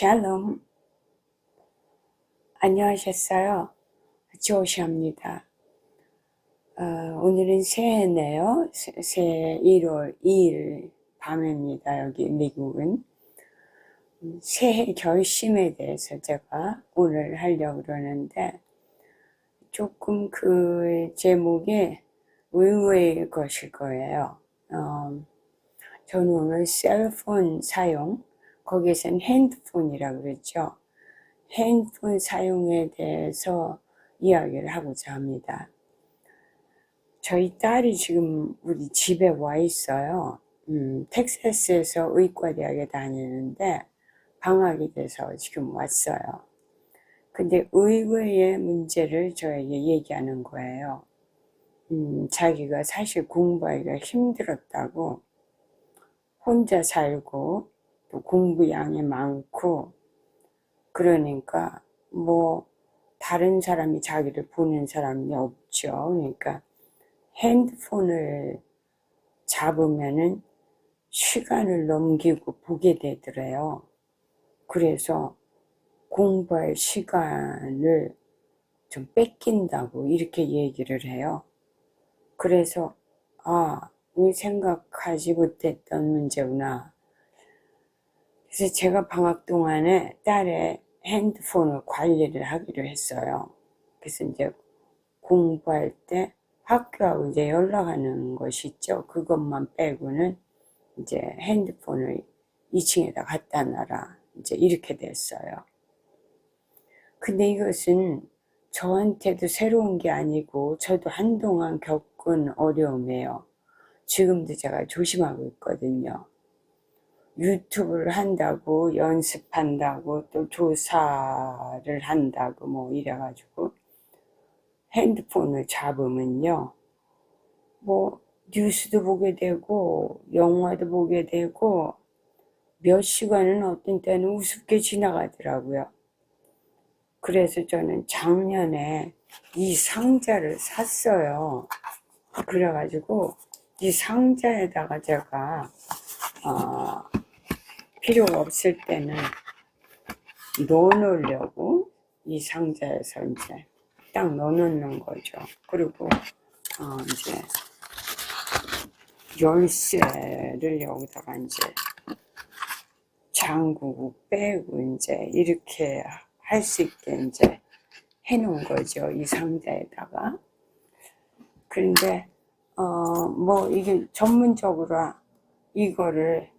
샬롬. 안녕하셨어요? 조샤입니다. 오늘은 새해네요. 새해 1월 2일 밤입니다. 여기 미국은. 새해 결심에 대해서 제가 오늘 하려고 그러는데, 조금 그 제목이 의외의 것일 거예요. 저는 오늘 셀폰 사용, 거기에선 핸드폰이라고 그랬죠. 핸드폰 사용에 대해서 이야기를 하고자 합니다. 저희 딸이 지금 우리 집에 와 있어요. 텍사스에서 의과대학에 다니는데 방학이 돼서 지금 왔어요. 근데 의외의 문제를 저에게 얘기하는 거예요. 자기가 사실 공부하기가 힘들었다고, 혼자 살고 또 공부 양이 많고, 그러니까 뭐 다른 사람이 자기를 보는 사람이 없죠. 그러니까 핸드폰을 잡으면은 시간을 넘기고 보게 되더래요. 그래서 공부할 시간을 좀 뺏긴다고 이렇게 얘기를 해요. 그래서 이 생각하지 못했던 문제구나. 그래서 제가 방학 동안에 딸의 핸드폰을 관리를 하기로 했어요. 그래서 이제 공부할 때 학교하고 이제 연락하는 것이 있죠. 그것만 빼고는 이제 핸드폰을 2층에다 갖다 놔라. 이제 이렇게 됐어요. 근데 이것은 저한테도 새로운 게 아니고 저도 한동안 겪은 어려움이에요. 지금도 제가 조심하고 있거든요. 유튜브를 한다고, 연습한다고, 또 조사를 한다고 뭐 이래가지고 핸드폰을 잡으면요, 뭐 뉴스도 보게 되고 영화도 보게 되고 몇 시간은 어떤 때는 우습게 지나가더라고요. 그래서 저는 작년에 이 상자를 샀어요. 그래가지고 이 상자에다가 제가 필요가 없을 때는 넣어놓으려고 이 상자에서 이제 딱 넣어놓는 거죠. 그리고 이제 열쇠를 여기다가 이제 잠그고 빼고 이제 이렇게 할 수 있게 이제 해놓은 거죠. 이 상자에다가. 그런데 뭐 이게 전문적으로 이거를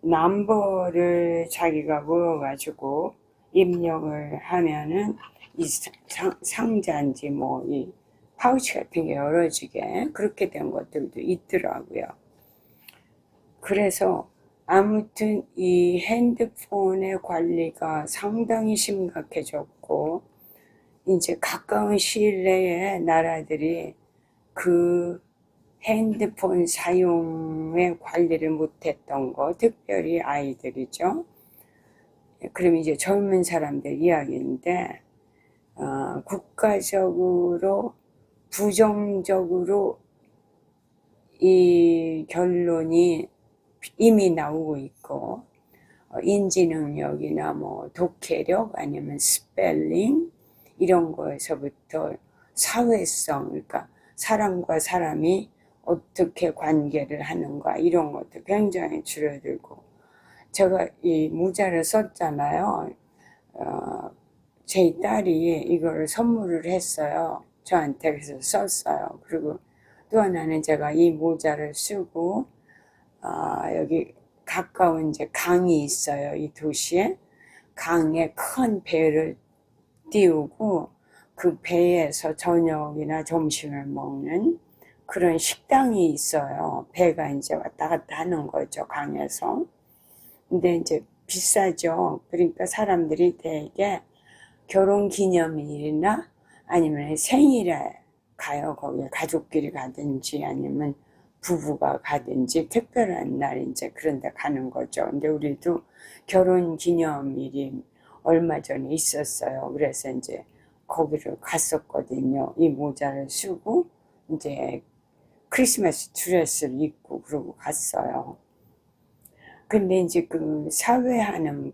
넘버를 자기가 모여가지고 입력을 하면은 이 상자인지 뭐 이 파우치 같은 게 열어지게 그렇게 된 것들도 있더라고요. 그래서 아무튼 이 핸드폰의 관리가 상당히 심각해졌고, 이제 가까운 시일 내에 나라들이 그 핸드폰 사용의 관리를 못했던 거, 특별히 아이들이죠. 그럼 이제 젊은 사람들 이야기인데, 국가적으로 부정적으로 이 결론이 이미 나오고 있고, 인지능력이나 뭐 독해력 아니면 스펠링 이런 거에서부터 사회성, 그러니까 사람과 사람이 어떻게 관계를 하는가 이런 것도 굉장히 줄어들고, 제가 이 모자를 썼잖아요. 제 딸이 이거를 선물을 했어요. 저한테. 그래서 썼어요. 그리고 또 하나는 제가 이 모자를 쓰고 여기 가까운 이제 강이 있어요. 이 도시에. 강에 큰 배를 띄우고 그 배에서 저녁이나 점심을 먹는 그런 식당이 있어요. 배가 이제 왔다 갔다 하는 거죠, 강에서. 근데 이제 비싸죠. 그러니까 사람들이 되게 결혼 기념일이나 아니면 생일에 가요. 거기에 가족끼리 가든지 아니면 부부가 가든지 특별한 날 이제 그런 데 가는 거죠. 근데 우리도 결혼 기념일이 얼마 전에 있었어요. 그래서 이제 거기를 갔었거든요. 이 모자를 쓰고 이제 크리스마스 드레스를 입고 그러고 갔어요. 근데 이제 그 사회하는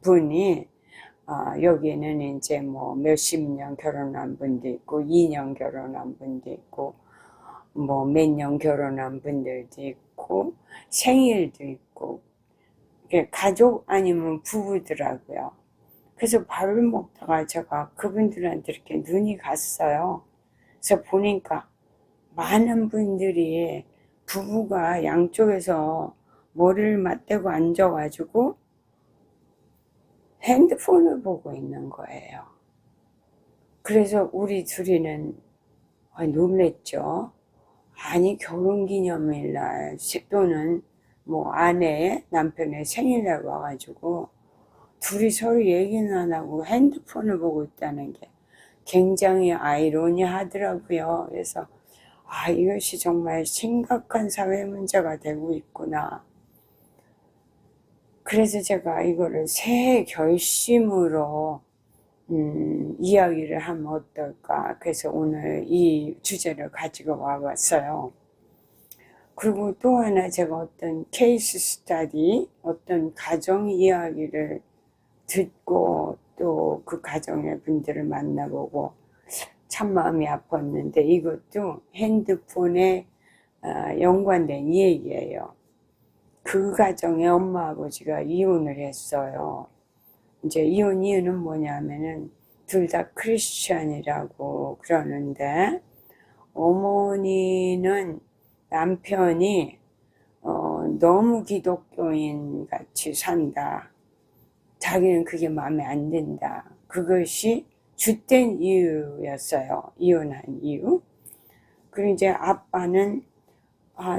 분이 여기는 이제 뭐 몇십 년 결혼한 분도 있고 2년 결혼한 분도 있고 뭐 몇 년 결혼한 분들도 있고 생일도 있고 가족 아니면 부부더라고요. 그래서 밥을 먹다가 제가 그분들한테 이렇게 눈이 갔어요. 그래서 보니까 많은 분들이 부부가 양쪽에서 머리를 맞대고 앉아가지고 핸드폰을 보고 있는 거예요. 그래서 우리 둘이는 놀랬죠. 아니 결혼기념일날 또는 뭐 아내의 남편의 생일날 와가지고 둘이 서로 얘기는 안 하고 핸드폰을 보고 있다는 게 굉장히 아이러니하더라고요. 그래서 이것이 정말 심각한 사회 문제가 되고 있구나. 그래서 제가 이거를 새해 결심으로 이야기를 하면 어떨까. 그래서 오늘 이 주제를 가지고 와봤어요. 그리고 또 하나 제가 어떤 케이스 스터디, 어떤 가정 이야기를 듣고 또 그 가정의 분들을 만나보고 참 마음이 아팠는데 이것도 핸드폰에 연관된 얘기예요. 그 가정의 엄마 아버지가 이혼을 했어요. 이제 이혼 이유는 뭐냐면은 둘 다 크리스천이라고 그러는데 어머니는 남편이 너무 기독교인 같이 산다. 자기는 그게 마음에 안 든다. 그것이 주된 이유였어요. 이혼한 이유. 그리고 이제 아빠는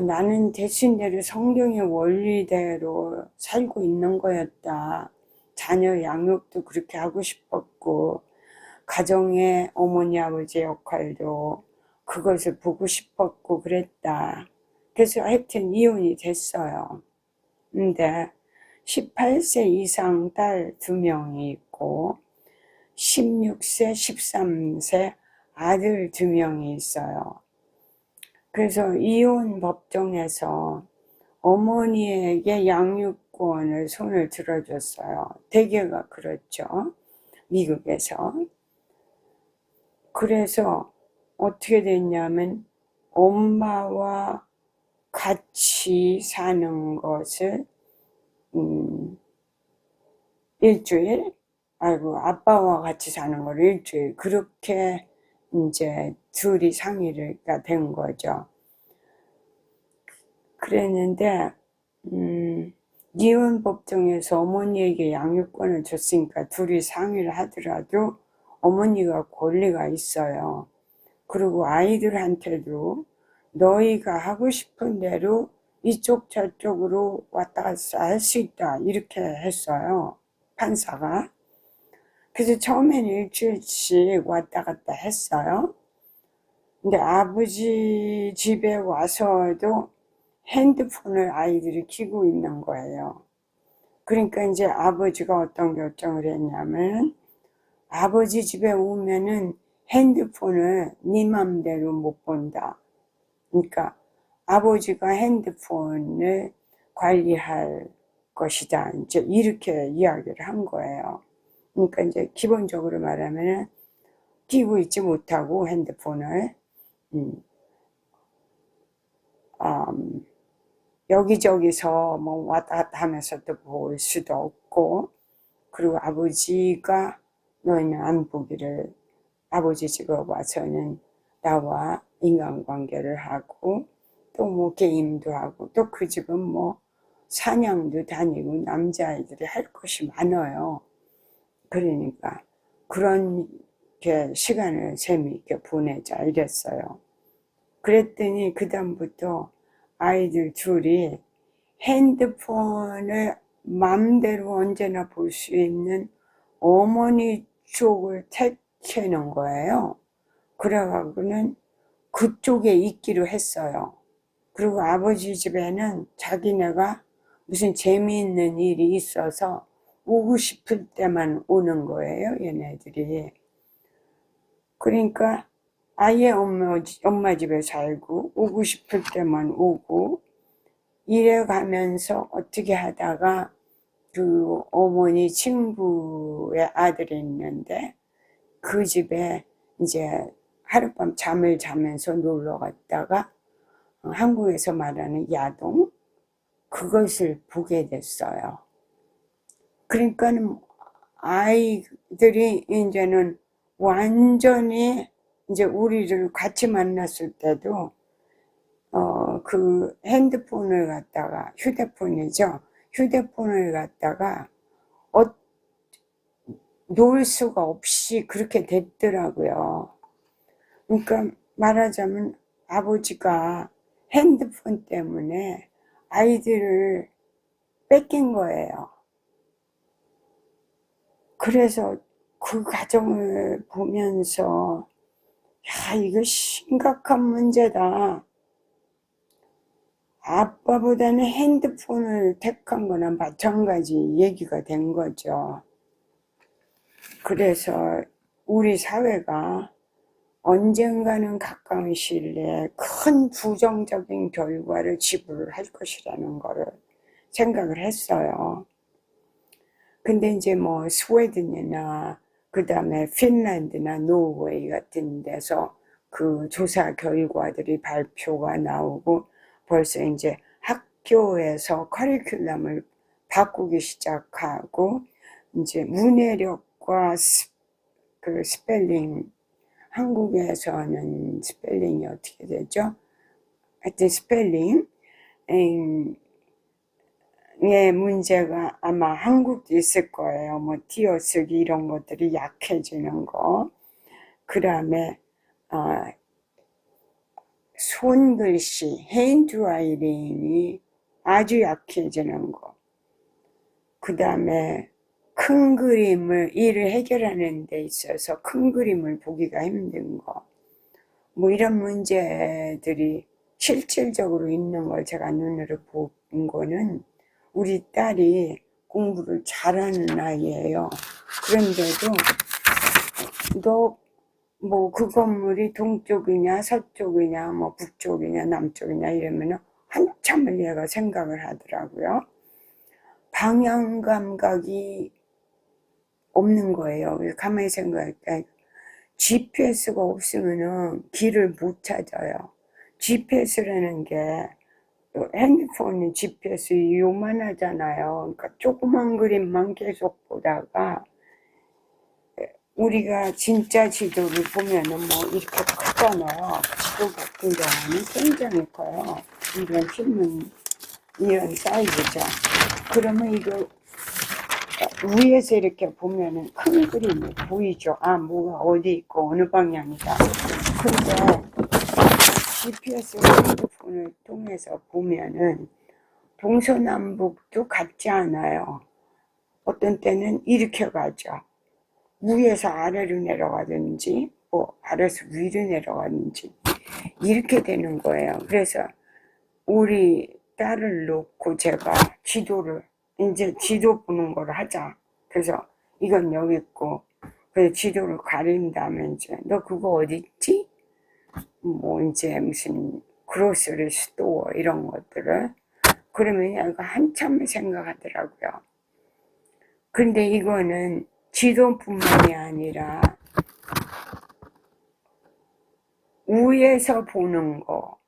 나는 대신대로 성경의 원리대로 살고 있는 거였다. 자녀 양육도 그렇게 하고 싶었고 가정의 어머니 아버지 역할도 그것을 보고 싶었고 그랬다. 그래서 하여튼 이혼이 됐어요. 근데 18세 이상 딸 2명이 있고 16세, 13세 아들 2명이 있어요. 그래서 이혼 법정에서 어머니에게 양육권을 손을 들어줬어요. 대개가 그렇죠. 미국에서. 그래서 어떻게 됐냐면 엄마와 같이 사는 것을 일주일, 아빠와 같이 사는 걸 일주일, 그렇게 이제 둘이 상의가 된 거죠. 그랬는데, 이혼 법정에서 어머니에게 양육권을 줬으니까 둘이 상의를 하더라도 어머니가 권리가 있어요. 그리고 아이들한테도 너희가 하고 싶은 대로 이쪽 저쪽으로 왔다 갔다 할 수 있다 이렇게 했어요. 판사가. 그래서 처음에는 일주일씩 왔다 갔다 했어요. 근데 아버지 집에 와서도 핸드폰을 아이들이 켜고 있는 거예요. 그러니까 이제 아버지가 어떤 결정을 했냐면 아버지 집에 오면은 핸드폰을 네 맘대로 못 본다. 그러니까 아버지가 핸드폰을 관리할 것이다. 이제 이렇게 이야기를 한 거예요. 그러니까 이제 기본적으로 말하면 끼고 있지 못하고 핸드폰을 여기저기서 뭐 왔다 갔다 하면서 또 볼 수도 없고, 그리고 아버지가 너희는 안 보기를, 아버지 집에 와서는 나와 인간관계를 하고 또 뭐 게임도 하고 또 그 집은 뭐 사냥도 다니고 남자아이들이 할 것이 많아요. 그러니까 그런 게 시간을 재미있게 보내자 이랬어요. 그랬더니 그 다음부터 아이들 둘이 핸드폰을 맘대로 언제나 볼 수 있는 어머니 쪽을 택하는 거예요. 그래가지고는 그쪽에 있기로 했어요. 그리고 아버지 집에는 자기네가 무슨 재미있는 일이 있어서 오고 싶을 때만 오는 거예요, 얘네들이. 그러니까 아예 엄마 집에 살고 오고 싶을 때만 오고 이래 가면서 어떻게 하다가 그 어머니 친구의 아들이 있는데 그 집에 이제 하룻밤 잠을 자면서 놀러 갔다가 한국에서 말하는 야동 그것을 보게 됐어요. 그러니까는 아이들이 이제는 완전히 이제 우리를 같이 만났을 때도 그 핸드폰을 갖다가 휴대폰이죠. 휴대폰을 갖다가 놓을 수가 없이 그렇게 됐더라고요. 그러니까 말하자면 아버지가 핸드폰 때문에 아이들을 뺏긴 거예요. 그래서 그 가정을 보면서 야, 이거 심각한 문제다. 아빠보다는 핸드폰을 택한 거나 마찬가지 얘기가 된 거죠. 그래서 우리 사회가 언젠가는 가까운 시일 내에 큰 부정적인 결과를 지불을 할 것이라는 거를 생각을 했어요. 근데 이제 뭐 스웨덴이나 그 다음에 핀란드나 노르웨이 같은 데서 그 조사 결과들이 발표가 나오고 벌써 이제 학교에서 커리큘럼을 바꾸기 시작하고 이제 문해력과 그 스펠링, 한국에서는 스펠링이 어떻게 되죠? 하여튼 스펠링 의 문제가 아마 한국도 있을 거예요. 뭐 띄어쓰기 이런 것들이 약해지는 거. 그 다음에 손글씨, 핸드라이팅이 아주 약해지는 거. 그 다음에 큰 그림을 일을 해결하는 데 있어서 큰 그림을 보기가 힘든 거. 뭐 이런 문제들이 실질적으로 있는 걸 제가 눈으로 본 거는 우리 딸이 공부를 잘하는 아이예요. 그런데도 너 뭐 그 건물이 동쪽이냐 서쪽이냐 뭐 북쪽이냐 남쪽이냐 이러면 한참을 얘가 생각을 하더라고요. 방향 감각이 없는 거예요. 가만히 생각할때 GPS가 없으면 길을 못 찾아요. GPS라는 게 핸드폰이 GPS 요만하잖아요. 그러니까 조그만 그림만 계속 보다가 우리가 진짜 지도를 보면은 뭐 이렇게 크잖아요. 지도 같은 경우는 굉장히 커요. 이런 신문 이런 사이즈죠. 그러면 이거 위에서 이렇게 보면은 큰 그림이 보이죠. 아, 뭐가 어디 있고 어느 방향이다. 근데 GPS 핸드폰을 통해서 보면은 동서남북도 같지 않아요. 어떤 때는 이렇게 가죠. 위에서 아래로 내려가든지 뭐 아래에서 위로 내려가든지 이렇게 되는 거예요. 그래서 우리 딸을 놓고 제가 지도를 이제 지도 보는 걸 하자. 그래서 이건 여기 있고 그래서 지도를 가린 다음에 이제 너 그거 어디 있지? 뭐 이제 무슨 그로서리 스토어 이런 것들을 그러면 얘가 한참을 생각하더라고요. 근데 이거는 지도뿐만이 아니라 위에서 보는 거,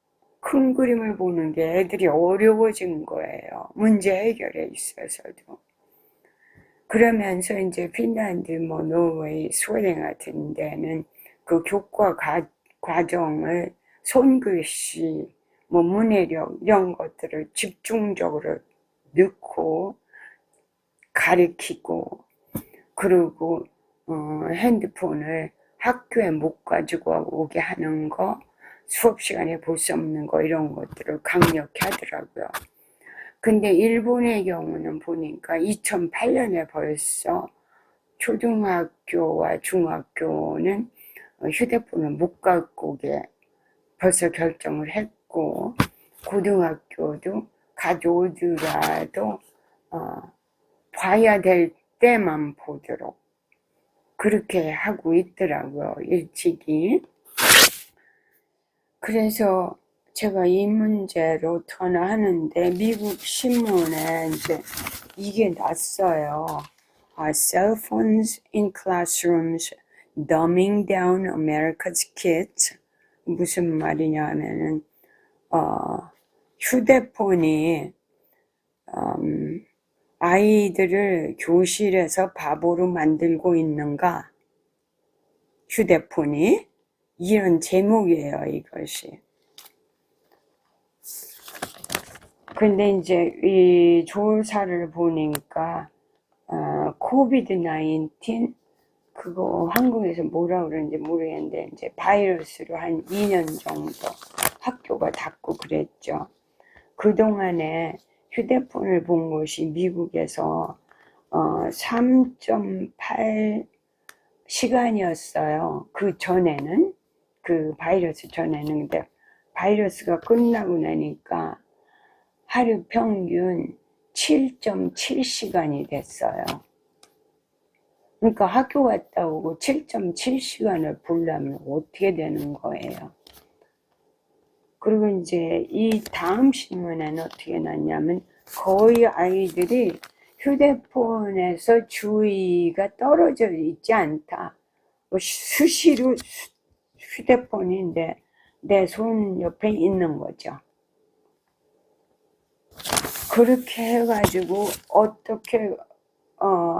큰 그림을 보는 게 애들이 어려워진 거예요. 문제 해결에 있어서도. 그러면서 이제 핀란드, 뭐 노르웨이, 스웨덴 같은 데는 그 교과 과정을 손글씨, 뭐 문해력 이런 것들을 집중적으로 넣고 가르치고 그리고 핸드폰을 학교에 못 가지고 오게 하는 거, 수업 시간에 볼 수 없는 거 이런 것들을 강력히 하더라고요. 근데 일본의 경우는 보니까 2008년에 벌써 초등학교와 중학교는 휴대폰을 못 갖고 오게 벌써 결정을 했고 고등학교도 가져오더라도 봐야 될 때만 보도록 그렇게 하고 있더라고요. 일찍이. 그래서 제가 이 문제로 전화하는데 미국 신문에 이제 이게 났어요. Cell phones in classrooms dumbing down America's kids. 무슨 말이냐 하면은 휴대폰이 아이들을 교실에서 바보로 만들고 있는가? 휴대폰이? 이런 제목이에요, 이것이. 근데 이제 이 조사를 보니까 코비드 19 그거 한국에서 뭐라 그러는지 모르겠는데 이제 바이러스로 한 2년 정도 학교가 닫고 그랬죠. 그동안에 휴대폰을 본 것이 미국에서 3.8 시간이었어요. 그 전에는 그 바이러스 전에는. 근데 바이러스가 끝나고 나니까 하루 평균 7.7시간이 됐어요. 그러니까 학교 갔다 오고 7.7시간을 보려면 어떻게 되는 거예요? 그리고 이제 이 다음 신문에는 어떻게 났냐면 거의 아이들이 휴대폰에서 주의가 떨어져 있지 않다. 수시로 휴대폰인데 내 손 옆에 있는 거죠. 그렇게 해가지고 어떻게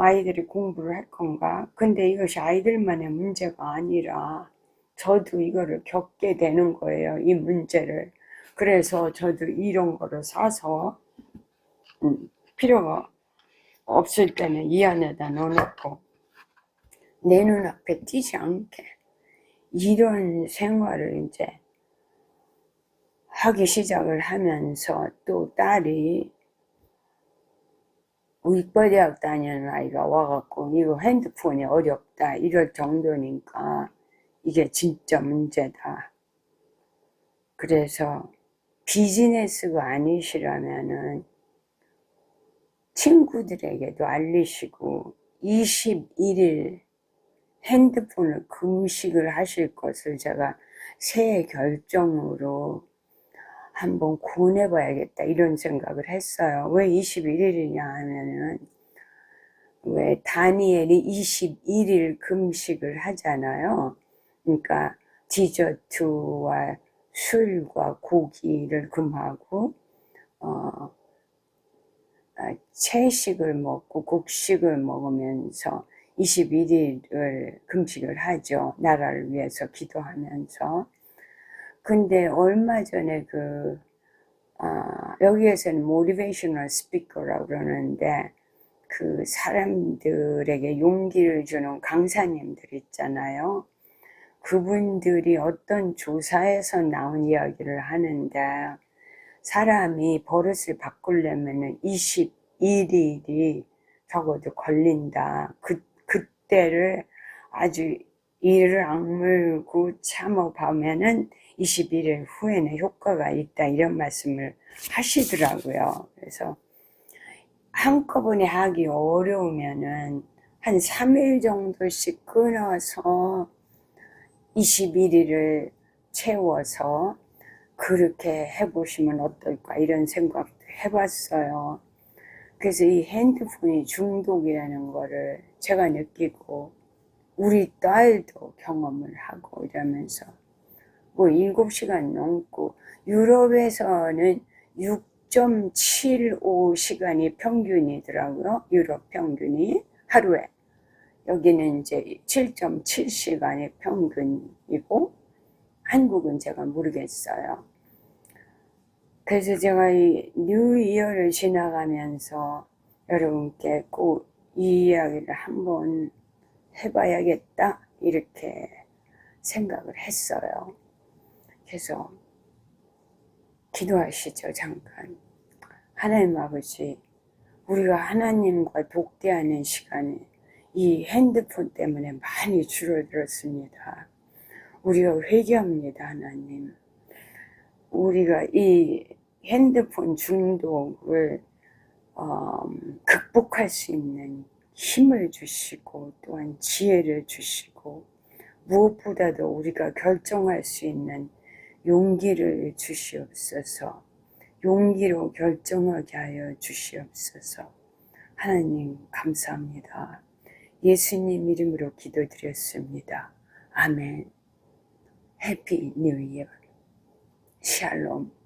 아이들이 공부를 할 건가? 근데 이것이 아이들만의 문제가 아니라 저도 이거를 겪게 되는 거예요, 이 문제를. 그래서 저도 이런 거를 사서 필요가 없을 때는 이 안에다 넣어놓고 내 눈앞에 띄지 않게 이런 생활을 이제 하기 시작을 하면서 또 딸이 의과대학 다니는 아이가 와갖고 이거 핸드폰이 어렵다 이럴 정도니까 이게 진짜 문제다. 그래서 비즈니스가 아니시라면은 친구들에게도 알리시고 21일 핸드폰을 금식을 하실 것을 제가 새해 결정으로 한번 권해봐야겠다 이런 생각을 했어요. 왜 21일이냐 하면은 왜 다니엘이 21일 금식을 하잖아요. 그러니까 디저트와 술과 고기를 금하고 채식을 먹고 곡식을 먹으면서 21일을 금식을 하죠. 나라를 위해서 기도하면서. 근데 얼마 전에 여기에서는 모티베이셔널 스피커라고 그러는데 그 사람들에게 용기를 주는 강사님들 있잖아요. 그분들이 어떤 조사에서 나온 이야기를 하는데 사람이 버릇을 바꾸려면 21일이 적어도 걸린다. 그때를 아주 이를 악물고 참아보면은 21일 후에는 효과가 있다 이런 말씀을 하시더라고요. 그래서 한꺼번에 하기 어려우면은 한 3일 정도씩 끊어서 21일을 채워서 그렇게 해보시면 어떨까 이런 생각도 해봤어요. 그래서 이 핸드폰이 중독이라는 거를 제가 느끼고 우리 딸도 경험을 하고 이러면서 뭐 7시간 넘고 유럽에서는 6.75시간이 평균이더라고요. 유럽 평균이 하루에. 여기는 이제 7.7시간이 평균이고 한국은 제가 모르겠어요. 그래서 제가 이 뉴 이어를 지나가면서 여러분께 꼭 이 이야기를 한번 해봐야겠다 이렇게 생각을 했어요. 그래서 기도하시죠. 잠깐. 하나님 아버지, 우리가 하나님과 독대하는 시간이 이 핸드폰 때문에 많이 줄어들었습니다. 우리가 회개합니다. 하나님. 우리가 이 핸드폰 중독을 극복할 수 있는 힘을 주시고 또한 지혜를 주시고 무엇보다도 우리가 결정할 수 있는 용기를 주시옵소서. 용기로 결정하게 하여 주시옵소서. 하나님 감사합니다. 예수님 이름으로 기도드렸습니다. 아멘. 해피 뉴 이어. 샬롬.